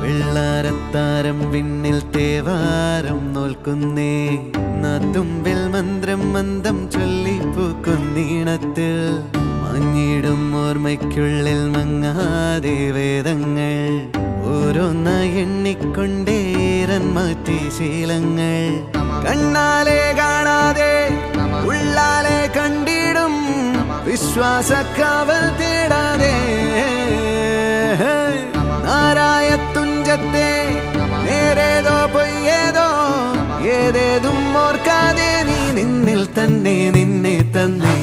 വെള്ളാരത്താരം വിണ്ണിൽ തേവാരം നോൽക്കുന്നേ തുമ്പിൽ മന്ത്രം മന്ദം ചൊല്ലിപ്പൂക്കുന്നീണത്തിൽ മഞ്ഞിടും ഓർമ്മയ്ക്കുള്ളിൽ മങ്ങാതെ വേദങ്ങൾ ഓരോന്നായി എണ്ണിക്കൊണ്ടേരൻ മാറ്റി ശീലങ്ങൾ കണ്ണാലെ കാണാതെ ഉള്ളാലെ കണ്ടിടും വിശ്വാസക്കാവൽ തേടാതെ നാരായ തുഞ്ചത്തെ നേരേതോ പൊയ്യേതോ ഏതേതും ഓർക്കാതെ നീ നിന്നിൽ തന്നെ നിന്നെ തന്നെ